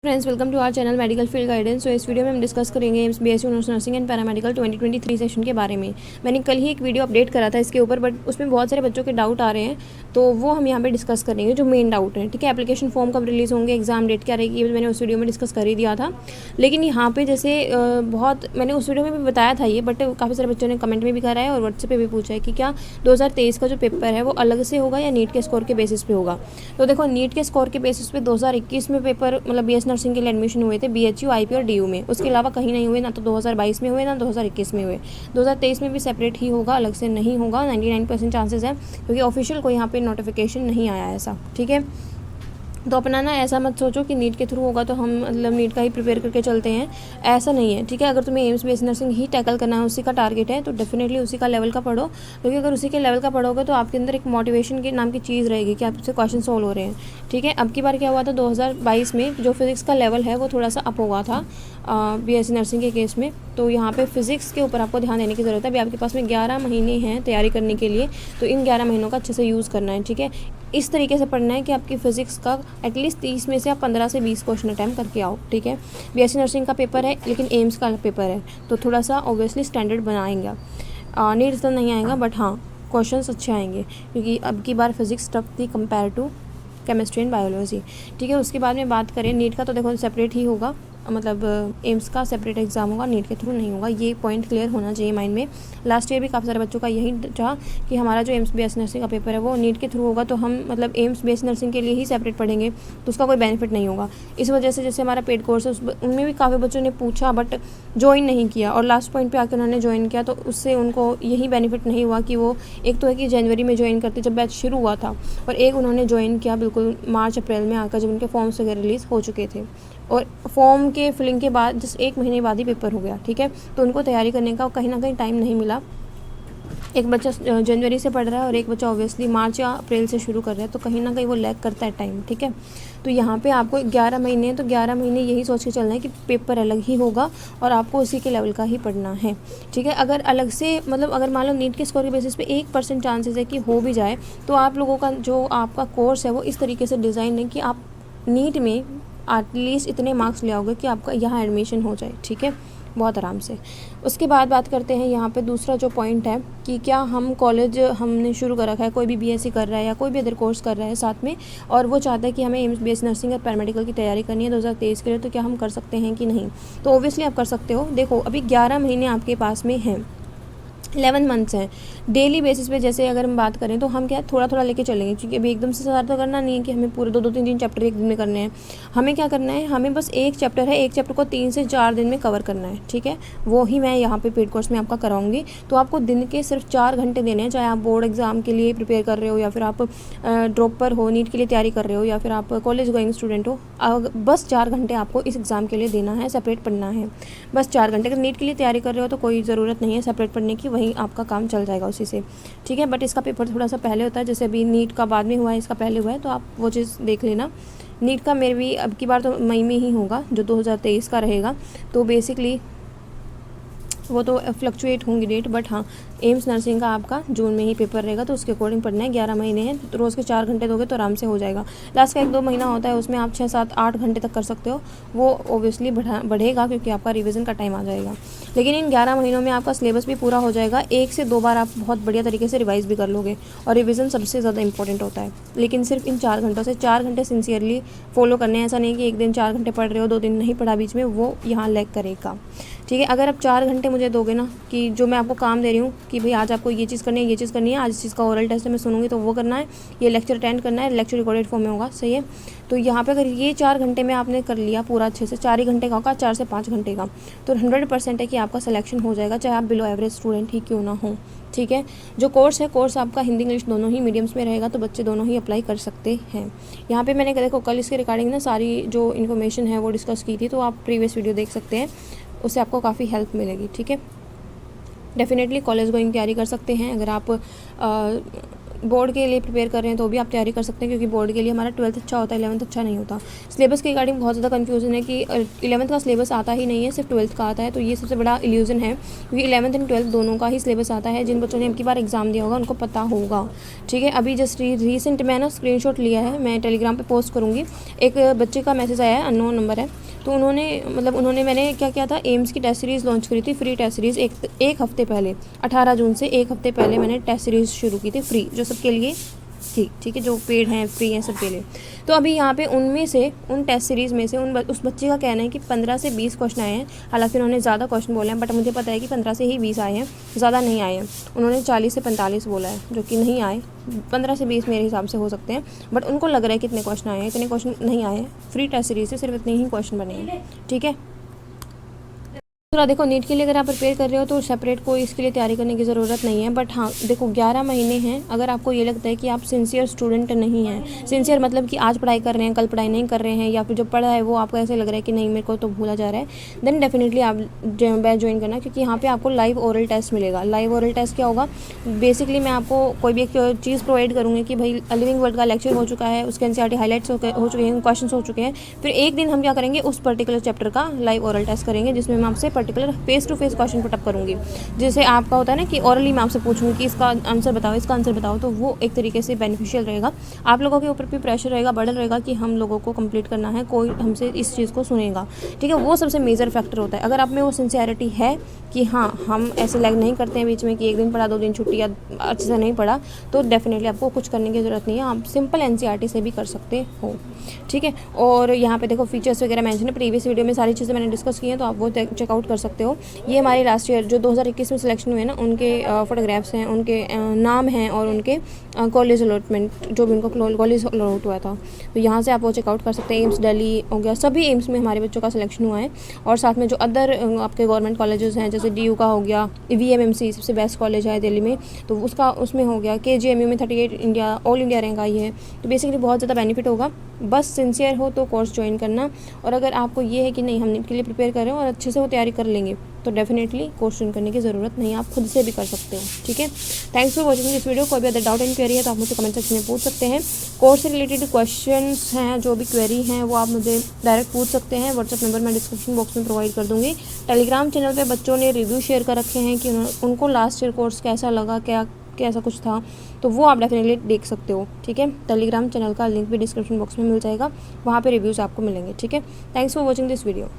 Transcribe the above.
Friends, welcome to our channel medical field guidance. तो इस video में हम डिस्कस करेंगे AIIMS BSc honours nursing and paramedical 2023 session के बारे में। मैंने कल ही एक वीडियो अपडेट करा था इसके ऊपर, बट उसमें बहुत सारे बच्चों के डाउट आ रहे हैं, तो वो हम यहाँ पे डिस्कस करेंगे जो मेन डाउट है। ठीक है, एप्लीकेशन फॉर्म कब रिलीज़ होंगे, एग्जाम डेट क्या रहेगी, ये मैंने उस वीडियो में डिस्कस कर ही दिया था। लेकिन यहाँ पे जैसे मैंने उस वीडियो में भी बताया था ये, बट काफ़ी सारे बच्चों ने कमेंट में भी करा है और व्हाट्सएप पे भी पूछा है कि क्या 2023 का जो पेपर है वो अलग से होगा या नीट के स्कोर के बेसिस पे होगा। तो देखो, नीट के स्कोर के बेसिस पे 2021 में पेपर मतलब बीएस नर्सिंग के लिए एडमिशन हुए थे बीएचयू, आईपी और डीयू में। उसके अलावा कहीं नहीं हुए, ना तो 2022 में हुए ना 2021 में हुए। 2023 में भी सेपरेट ही होगा, अलग से नहीं होगा। 99% चांसेस है, क्योंकि ऑफिशियल कोई यहाँ पे नोटिफिकेशन नहीं आया ऐसा। ठीक है, तो अपना ना ऐसा मत सोचो कि नीट के थ्रू होगा तो हम मतलब नीट का ही प्रिपेयर करके चलते हैं, ऐसा नहीं है। ठीक है, अगर तुम्हें एम्स बीएससी नर्सिंग ही टैकल करना है, उसी का टारगेट है, तो डेफिनेटली उसी का लेवल का पढ़ो। क्योंकि अगर उसी के लेवल का पढ़ोगे तो आपके अंदर एक मोटिवेशन के नाम की चीज़ रहेगी कि आपसे क्वेश्चन सॉल्व हो रहे हैं। ठीक है, अब की बार क्या हुआ था, 2022 में जो फिज़िक्स का लेवल है वो थोड़ा सा अप हुआ था बीएससी नर्सिंग के केस में। तो यहाँ पे फिज़िक्स के ऊपर आपको ध्यान देने की ज़रूरत है। अभी आपके पास में 11 महीने हैं तैयारी करने के लिए, तो इन 11 महीनों का अच्छे से यूज़ करना है। ठीक है, इस तरीके से पढ़ना है कि आपकी फ़िज़िक्स का एटलीस्ट 30 में से आप 15 से 20 क्वेश्चन अटैम्प्ट करके आओ। ठीक है, बीएससी नर्सिंग का पेपर है लेकिन एम्स का पेपर है, तो थोड़ा सा ऑब्वियसली स्टैंडर्ड बनाएंगे। नीट तो नहीं आएगा, बट हाँ क्वेश्चंस अच्छे आएंगे, क्योंकि अब की बार फिज़िक्स टफ थी compare to chemistry and biology. ठीक है, उसके बाद में बात करें नीट का, तो देखो सेपरेट ही होगा, मतलब एम्स का सेपरेट एग्जाम होगा, नीट के थ्रू नहीं होगा। ये पॉइंट क्लियर होना चाहिए माइंड में। लास्ट ईयर भी काफ़ी सारे बच्चों का यही था कि हमारा जो एम्स बीएससी नर्सिंग का पेपर है वो नीट के थ्रू होगा, तो हम मतलब एम्स बीएससी नर्सिंग के लिए ही सेपरेट पढ़ेंगे, तो उसका कोई बेनिफिट नहीं होगा। इस वजह से जैसे हमारा पेड कोर्स है उनमें भी काफ़ी बच्चों ने पूछा बट ज्वाइन नहीं किया, और लास्ट पॉइंट पर आकर उन्होंने ज्वाइन किया, तो उससे उनको यही बेनिफिट नहीं हुआ कि वो एक तो है कि जनवरी में ज्वाइन करते जब बैच शुरू हुआ था, और एक उन्होंने ज्वाइन किया बिल्कुल मार्च अप्रैल में आकर जब उनके फॉर्म्स वगैरह रिलीज़ हो चुके थे, और फॉर्म के फिलिंग के बाद जस्ट 1 महीने बाद ही पेपर हो गया। ठीक है, तो उनको तैयारी करने का कहीं ना कहीं टाइम नहीं मिला। एक बच्चा जनवरी से पढ़ रहा है और एक बच्चा ऑब्वियसली मार्च या अप्रैल से शुरू कर रहा है, तो कहीं ना कहीं वो लैग करता है टाइम। ठीक है, तो यहाँ पे आपको 11 महीने हैं, तो 11 महीने यही सोच के चलना है कि पेपर अलग ही होगा और आपको उसी के लेवल का ही पढ़ना है। ठीक है, अगर अलग से मतलब अगर मान लो नीट के स्कोर के बेसिस पे 1% चांसेस है कि हो भी जाए, तो आप लोगों का जो आपका कोर्स है वो इस तरीके से डिज़ाइन है कि आप नीट में एटलीस्ट इतने मार्क्स ले आओगे कि आपका यहाँ एडमिशन हो जाए। ठीक है, बहुत आराम से। उसके बाद बात करते हैं यहाँ पे दूसरा जो पॉइंट है कि क्या हम कॉलेज हमने शुरू कर रखा है, कोई भी बीएससी कर रहा है या कोई भी अदर कोर्स कर रहा है साथ में, और वो चाहता है कि हमें एम्स बीएससी नर्सिंग और पैरामेडिकल की तैयारी करनी है 2023 के लिए, तो क्या हम कर सकते हैं कि नहीं। तो ओब्वियसली आप कर सकते हो। देखो, अभी 11 महीने आपके पास में हैं, 11 मंथ्स हैं। डेली बेसिस पे जैसे अगर हम बात करें तो हम क्या थोड़ा थोड़ा लेके चलेंगे, क्योंकि अभी एकदम से सारा तो करना नहीं है कि हमें पूरे 2-2 3-3 चैप्टर एक दिन में करने हैं। हमें क्या करना है, हमें बस एक चैप्टर है, एक चैप्टर को 3 से 4 दिन में कवर करना है। ठीक है, वो ही मैं यहाँ पे पेड कोर्स में आपका कराऊंगी। तो आपको दिन के सिर्फ 4 घंटे देने हैं, चाहे आप बोर्ड एग्जाम के लिए प्रिपेयर कर रहे हो या फिर आप ड्रॉप पर हो, नीट के लिए तैयारी कर रहे हो, या फिर आप कॉलेज गोइंग स्टूडेंट हो। बस 4 घंटे आपको इस एग्ज़ाम के लिए देना है, सेपरेट पढ़ना है बस 4 घंटे। अगर नीट के लिए तैयारी कर रहे हो तो कोई ज़रूरत नहीं है सेपरेट पढ़ने की, वहीं आपका काम चल जाएगा उसी से। ठीक है, बट इसका पेपर थोड़ा सा पहले होता है, जैसे अभी नीट का बाद में हुआ है, इसका पहले हुआ है, तो आप वो चीज़ देख लेना। नीट का मेरे भी अब की बार तो मई में ही होगा, जो 2023 का रहेगा, तो बेसिकली वो तो फ्लक्चुएट होंगी डेट, बट हाँ एम्स नर्सिंग का आपका जून में ही पेपर रहेगा, तो उसके अकॉर्डिंग पढ़ना है। 11 महीने हैं, तो रोज़ के 4 घंटे दोगे तो आराम से हो जाएगा। लास्ट का 1-2 महीना होता है, उसमें आप 6-7-8 घंटे तक कर सकते हो, वो ओब्वियसली बढ़ेगा क्योंकि आपका रिवीजन का टाइम आ जाएगा। लेकिन इन 11 महीनों में आपका सिलेबस भी पूरा हो जाएगा, 1 से 2 बार आप बहुत बढ़िया तरीके से रिवाइज़ भी कर लोगे, और रिवीजन सबसे ज़्यादा इंपॉर्टेंट होता है। लेकिन सिर्फ इन 4 घंटों से 4 घंटे सिंसियरली फॉलो करने हैं, ऐसा नहीं कि एक दिन 4 घंटे पढ़ रहे हो, 2 दिन नहीं पढ़ा बीच में, वो यहाँ लैग करेगा। ठीक है, अगर आप 4 घंटे मुझे दोगे ना, कि जो मैं आपको काम दे रही हूँ कि भाई आज आपको ये चीज़ करनी है, ये चीज़ करनी है, आज इस चीज़ का ओरल टेस्ट है मैं सुनूंगी तो वो करना है, ये लेक्चर अटेंड करना है, लेक्चर रिकॉर्डेड फॉर्म में होगा, सही है। तो यहाँ पे अगर ये 4 घंटे में आपने कर लिया पूरा अच्छे से, 4 ही घंटे का होगा, 4 से 5 घंटे का, तो 100% है कि आपका सिलेक्शन हो जाएगा, चाहे आप बिलो एवरेज स्टूडेंट ही क्यों ना हो। ठीक है, जो कोर्स है, कोर्स आपका हिंदी इंग्लिश दोनों ही मीडियम्स में रहेगा, तो बच्चे दोनों ही अप्लाई कर सकते हैं। यहाँ पे मैंने देखो कल इसके रिगार्डिंग ना सारी जो इन्फॉर्मेशन है वो डिस्कस की थी, तो आप प्रीवियस वीडियो देख सकते हैं, उससे आपको काफ़ी हेल्प मिलेगी। ठीक है, डेफिनेटली कॉलेज गोइंग तैयारी कर सकते हैं। अगर आप बोर्ड के लिए प्रिपेयर कर रहे हैं तो भी आप तैयारी कर सकते हैं, क्योंकि बोर्ड के लिए हमारा 12th अच्छा होता है, 11th अच्छा नहीं होता। सिलेबस के रिगार्डिंग बहुत ज़्यादा कन्फ्यूजन है कि 11th का सिलेबस आता ही नहीं है, सिर्फ 12th का आता है, तो ये सबसे बड़ा इल्यूजन है, क्योंकि 11th एंड 12th दोनों का ही सिलेबस आता है। जिन बच्चों ने अब की बार एग्ज़ाम दिया होगा उनको पता होगा, ठीक है। अभी जस्ट रिसेंट मैं ना स्क्रीनशॉट लिया है, मैं टेलीग्राम पे पोस्ट करूँगी। एक बच्चे का मैसेज आया है, अननोन नंबर है, तो उन्होंने मैंने क्या किया था, एम्स की टेस्ट सीरीज़ लॉन्च करी थी, फ्री टेस्ट सीरीज़ एक हफ़्ते पहले, 18 जून से एक हफ़्ते पहले मैंने टेस्ट सीरीज़ शुरू की थी फ्री, जो सबके लिए थी, ठीक है, जो पेड हैं फ्री हैं सबके लिए। तो अभी यहाँ पे उनमें से उन टेस्ट सीरीज़ में से उस बच्चे का कहना है कि 15 से 20 क्वेश्चन आए हैं। हालांकि उन्होंने ज़्यादा क्वेश्चन बोले हैं, बट मुझे पता है कि 15 से ही 20 आए हैं, ज़्यादा नहीं आए हैं। उन्होंने 40 से 45 बोला है, जो कि नहीं आए। 15 से 20 मेरे हिसाब से हो सकते हैं, बट उनको लग रहा है कितने क्वेश्चन आए हैं, इतने क्वेश्चन नहीं आए हैं। फ्री टेस्ट सीरीज़ से सिर्फ इतने ही क्वेश्चन बने हैं, ठीक है। दूसरा देखो, नीट के लिए अगर आप प्रिपेयर कर रहे हो तो सेपरेट कोई इसके लिए तैयारी करने की ज़रूरत नहीं है। बट हाँ देखो, 11 महीने हैं, अगर आपको ये लगता है कि आप सिंसियर स्टूडेंट नहीं हैं, सिंसियर मतलब कि आज पढ़ाई कर रहे हैं कल पढ़ाई नहीं कर रहे हैं, या फिर जो पढ़ा है वो आपको ऐसे लग रहा है कि नहीं मेरे को तो भूला जा रहा है, देन डेफिनेटली आप बैच ज्वाइन करना, क्योंकि यहाँ पर आपको लाइव ओरल टेस्ट मिलेगा। लाइव ओरल टेस्ट क्या होगा, बेसिकली मैं आपको कोई भी एक चीज़ प्रोवाइड करूँगी कि भाई लिविंग वर्ल्ड का लेक्चर हो चुका है, उसके एनसीईआरटी हाईलाइट्स हो चुके हैं, क्वेश्चन हो चुके हैं, फिर एक दिन हम क्या करेंगे, उस पर्टिकुलर चैप्टर का लाइव ओरल टेस्ट करेंगे, जिसमें मैं आपसे particular face to face question put up करूँगी। जैसे आपका होता है ना कि ओरली मैं आपसे पूछूंगी कि इसका आंसर बताओ, इसका आंसर बताओ, तो वो एक तरीके से बेनिफिशियल रहेगा। आप लोगों के ऊपर भी प्रेशर रहेगा, बर्डन रहेगा कि हम लोगों को कंप्लीट करना है, कोई हमसे इस चीज़ को सुनेगा, ठीक है। वो सबसे मेजर फैक्टर होता है। अगर आप में वो सिंसियरिटी है कि हाँ हम ऐसे लैग नहीं करते हैं बीच में कि एक दिन पढ़ा 2 दिन छुट्टी या अच्छे से नहीं पढ़ा, तो डेफिनेटली आपको कुछ करने की ज़रूरत नहीं है, आप सिंपल एनसीईआरटी से भी कर सकते हो, ठीक है। और यहाँ पे देखो फीचर्स वगैरह मेंशन है, प्रीवियस वीडियो में सारी चीज़ें मैंने डिस्कस की हैं, तो आप वो चेकआउट कर सकते हो। ये हमारे लास्ट ईयर जो 2021 में सिलेक्शन हुए ना, उनके फोटोग्राफ्स हैं, उनके नाम हैं और उनके कॉलेज अलॉटमेंट जो भी उनको कॉलेज अलॉट हुआ था, तो यहाँ से आप वो चेकआउट कर सकते हैं। एम्स दिल्ली हो गया, सभी एम्स में हमारे बच्चों का सिलेक्शन हुआ है। और साथ में जो अदर आपके गवर्नमेंट कॉलेजेस हैं, जैसे DU का हो गया, VMMC सबसे बेस्ट कॉलेज है दिल्ली में, तो उसमें हो गया। KGMU में 38 इंडिया ऑल इंडिया रैंक आई है, तो बेसिकली बहुत ज़्यादा बेनिफिट होगा। बस सिंसियर हो तो कोर्स ज्वाइन करना, और अगर आपको ये है कि नहीं हम नीट के लिए प्रिपेयर कर रहे हो और अच्छे से वो तैयारी कर लेंगे, तो डेफिनेटली कोर्स ज्वाइन करने की ज़रूरत नहीं है, आप खुद से भी कर सकते हो, ठीक है। Thanks for watching this video. कोई भी अदर डाउट एंड क्वेरी है तो आप मुझे कमेंट सेक्शन में पूछ सकते हैं। कोर्स से रिलेटेड क्वेश्चंस हैं, जो भी क्वेरी हैं वो आप मुझे डायरेक्ट पूछ सकते हैं। व्हाट्सअप नंबर मैं डिस्क्रिप्शन बॉक्स में प्रोवाइड कर दूँगी। टेलीग्राम चैनल पर बच्चों ने रिव्यू शेयर कर रखे हैं कि उनको लास्ट ईयर कोर्स कैसा लगा, क्या कैसा कुछ था, तो वो आप डेफिनेटली देख सकते हो, ठीक है। टेलीग्राम चैनल का लिंक भी डिस्क्रिप्शन बॉक्स में मिल जाएगा, वहाँ पे रिव्यूज़ आपको मिलेंगे, ठीक है। Thanks for watching this video.